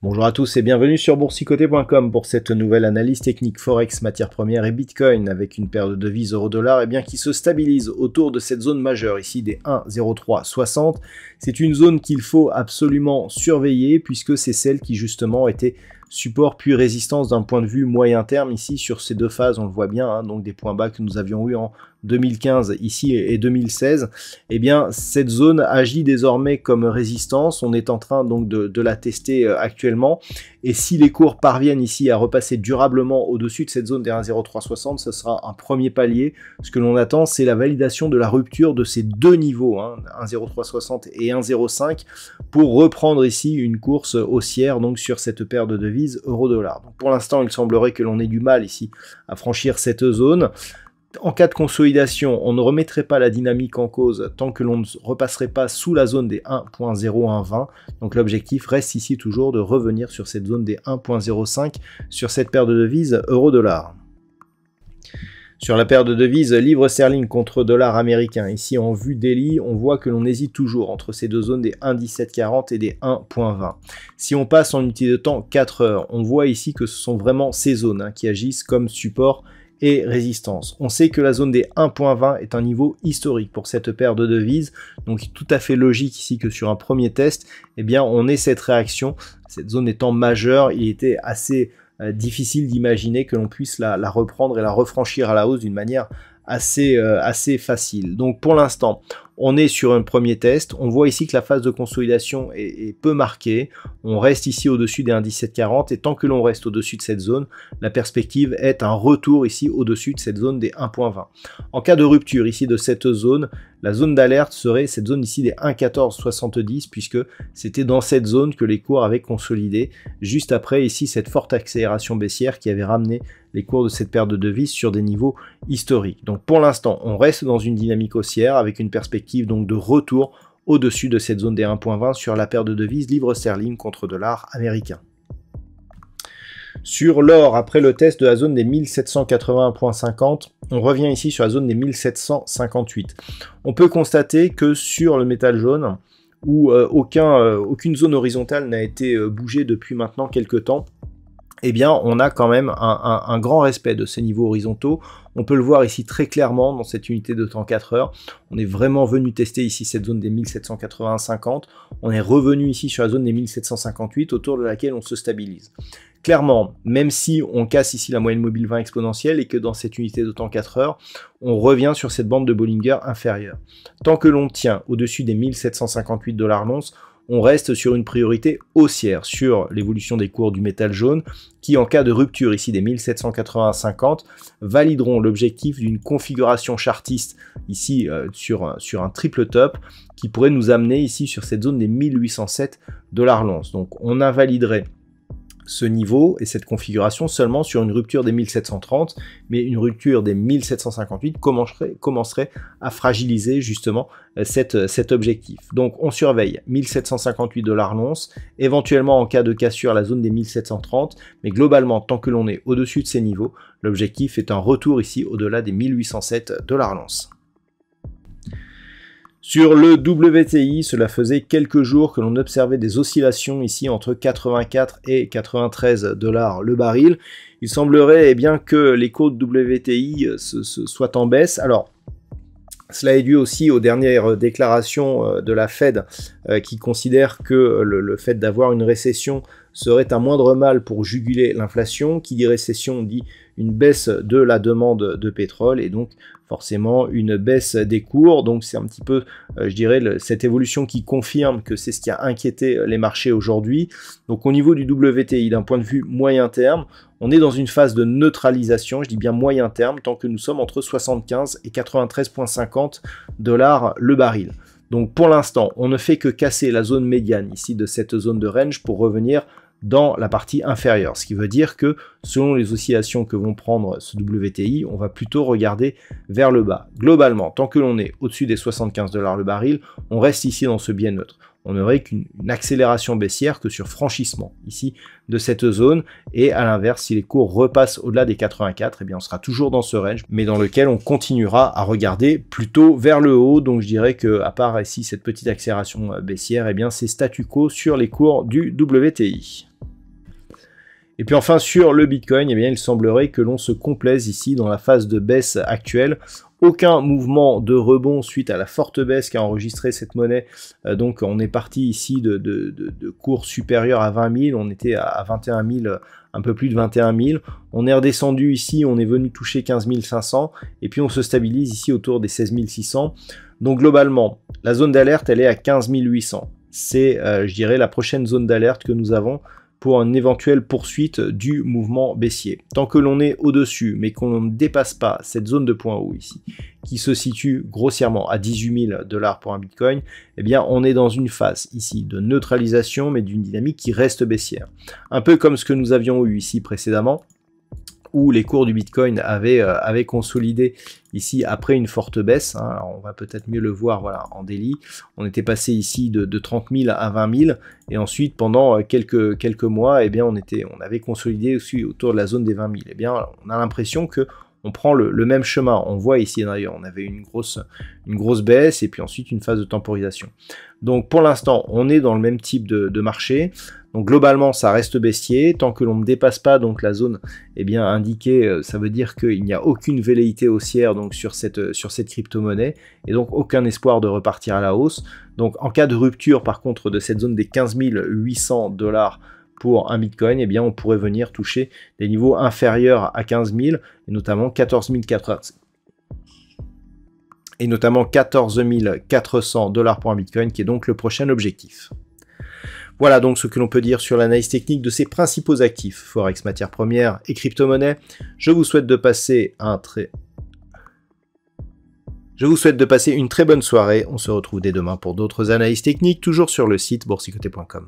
Bonjour à tous et bienvenue sur boursicoté.com pour cette nouvelle analyse technique Forex, matières premières et Bitcoin avec une paire de devises euro-dollar qui se stabilise autour de cette zone majeure ici des 1,0360. C'est une zone qu'il faut absolument surveiller puisque c'est celle qui justement était support puis résistance d'un point de vue moyen terme ici sur ces deux phases, on le voit bien, hein, donc des points bas que nous avions eu en 2015 ici et 2016. Eh bien cette zone agit désormais comme résistance, on est en train donc de la tester actuellement, et si les cours parviennent ici à repasser durablement au-dessus de cette zone des 1,0360, ce sera un premier palier. Ce que l'on attend, c'est la validation de la rupture de ces deux niveaux, hein, 1,0360 et 1,05, pour reprendre ici une course haussière donc sur cette paire de devises euro-dollar. Pour l'instant, il semblerait que l'on ait du mal ici à franchir cette zone. En cas de consolidation, on ne remettrait pas la dynamique en cause tant que l'on ne repasserait pas sous la zone des 1.0120. Donc l'objectif reste ici toujours de revenir sur cette zone des 1.05 sur cette paire de devises euro-dollar. Sur la paire de devises livre sterling contre dollar américain, ici en vue daily, on voit que l'on hésite toujours entre ces deux zones des 1.1740 et des 1.20. Si on passe en unité de temps 4 heures, on voit ici que ce sont vraiment ces zones qui agissent comme support et résistance. On sait que la zone des 1.20 est un niveau historique pour cette paire de devises, donc tout à fait logique ici que sur un premier test, eh bien on ait cette réaction. Cette zone étant majeure, il était assez difficile d'imaginer que l'on puisse la reprendre et la refranchir à la hausse d'une manière assez facile. Donc pour l'instant, on est sur un premier test. On voit ici que la phase de consolidation est peu marquée. On reste ici au-dessus des 1.1740 et tant que l'on reste au-dessus de cette zone, la perspective est un retour ici au-dessus de cette zone des 1.20. En cas de rupture ici de cette zone, la zone d'alerte serait cette zone ici des 1.1470 puisque c'était dans cette zone que les cours avaient consolidé juste après ici cette forte accélération baissière qui avait ramené les cours de cette paire de devises sur des niveaux historiques. Donc pour l'instant, on reste dans une dynamique haussière avec une perspective donc de retour au-dessus de cette zone des 1.20 sur la paire de devises livre sterling contre dollar américain. Sur l'or, après le test de la zone des 1781.50, on revient ici sur la zone des 1758. On peut constater que sur le métal jaune, où aucune zone horizontale n'a été bougée depuis maintenant quelques temps, eh bien on a quand même un grand respect de ces niveaux horizontaux. On peut le voir ici très clairement dans cette unité de temps 4 heures. On est vraiment venu tester ici cette zone des 1780-50. On est revenu ici sur la zone des 1758 autour de laquelle on se stabilise. Clairement, même si on casse ici la moyenne mobile 20 exponentielle et que dans cette unité de temps 4 heures, on revient sur cette bande de Bollinger inférieure. Tant que l'on tient au-dessus des 1758 $ l'once, on reste sur une priorité haussière sur l'évolution des cours du métal jaune qui, en cas de rupture ici des 1780-50, valideront l'objectif d'une configuration chartiste ici sur un triple top qui pourrait nous amener ici sur cette zone des 1807 $ l'once. Donc on invaliderait ce niveau et cette configuration seulement sur une rupture des 1730, mais une rupture des 1758 commencerait à fragiliser justement cet objectif. Donc on surveille 1758 $ l'once, éventuellement en cas de cassure la zone des 1730, mais globalement tant que l'on est au-dessus de ces niveaux, l'objectif est un retour ici au-delà des 1807 $ l'once. Sur le WTI, cela faisait quelques jours que l'on observait des oscillations ici entre 84 et 93 $ le baril. Il semblerait bien que les cours de WTI soient en baisse. Alors, cela est dû aussi aux dernières déclarations de la Fed qui considère que le fait d'avoir une récession serait un moindre mal pour juguler l'inflation. Qui dit récession dit une baisse de la demande de pétrole et donc forcément une baisse des cours. Donc c'est un petit peu, je dirais, cette évolution qui confirme que c'est ce qui a inquiété les marchés aujourd'hui. Donc au niveau du WTI, d'un point de vue moyen terme, on est dans une phase de neutralisation, je dis bien moyen terme, tant que nous sommes entre 75 et 93,50 $ le baril. Donc pour l'instant, on ne fait que casser la zone médiane ici de cette zone de range pour revenir dans la partie inférieure. Ce qui veut dire que selon les oscillations que vont prendre ce WTI, on va plutôt regarder vers le bas. Globalement, tant que l'on est au-dessus des 75 $ le baril, on reste ici dans ce biais neutre. On n'aurait qu'une accélération baissière que sur franchissement ici de cette zone, et à l'inverse, si les cours repassent au-delà des 84, eh bien on sera toujours dans ce range, mais dans lequel on continuera à regarder plutôt vers le haut. Donc je dirais que à part ici cette petite accélération baissière, eh bien c'est statu quo sur les cours du WTI. Et puis enfin sur le Bitcoin, eh bien il semblerait que l'on se complaise ici dans la phase de baisse actuelle. Aucun mouvement de rebond suite à la forte baisse qu'a enregistré cette monnaie. Donc on est parti ici de cours supérieurs à 20 000, on était à 21 000, un peu plus de 21 000. On est redescendu ici, on est venu toucher 15 500 et puis on se stabilise ici autour des 16 600. Donc globalement, la zone d'alerte elle est à 15 800. C'est, je dirais, la prochaine zone d'alerte que nous avons pour une éventuelle poursuite du mouvement baissier. Tant que l'on est au-dessus, mais qu'on ne dépasse pas cette zone de point haut ici, qui se situe grossièrement à 18 000 $ pour un Bitcoin, eh bien on est dans une phase ici de neutralisation, mais d'une dynamique qui reste baissière. Un peu comme ce que nous avions eu ici précédemment, où les cours du Bitcoin avaient consolidé ici après une forte baisse. Hein. Alors on va peut-être mieux le voir voilà, en daily. On était passé ici de 30 000 à 20 000 et ensuite pendant quelques mois, eh bien, on avait consolidé aussi autour de la zone des 20 000. Eh bien, on a l'impression que on prend le même chemin. On voit ici d'ailleurs, on avait une grosse baisse et puis ensuite une phase de temporisation. Donc pour l'instant, on est dans le même type de marché. Donc globalement, ça reste baissier. Tant que l'on ne dépasse pas donc la zone eh bien, indiquée, ça veut dire qu'il n'y a aucune velléité haussière donc, sur cette crypto-monnaie et donc aucun espoir de repartir à la hausse. Donc en cas de rupture par contre de cette zone des 15 800 $ pour un Bitcoin, eh bien, on pourrait venir toucher des niveaux inférieurs à 15 000 et notamment 14 400 $ pour un Bitcoin qui est donc le prochain objectif. Voilà donc ce que l'on peut dire sur l'analyse technique de ces principaux actifs, Forex, matières premières et crypto-monnaies. Je vous souhaite de passer une très bonne soirée. On se retrouve dès demain pour d'autres analyses techniques, toujours sur le site boursicoté.com.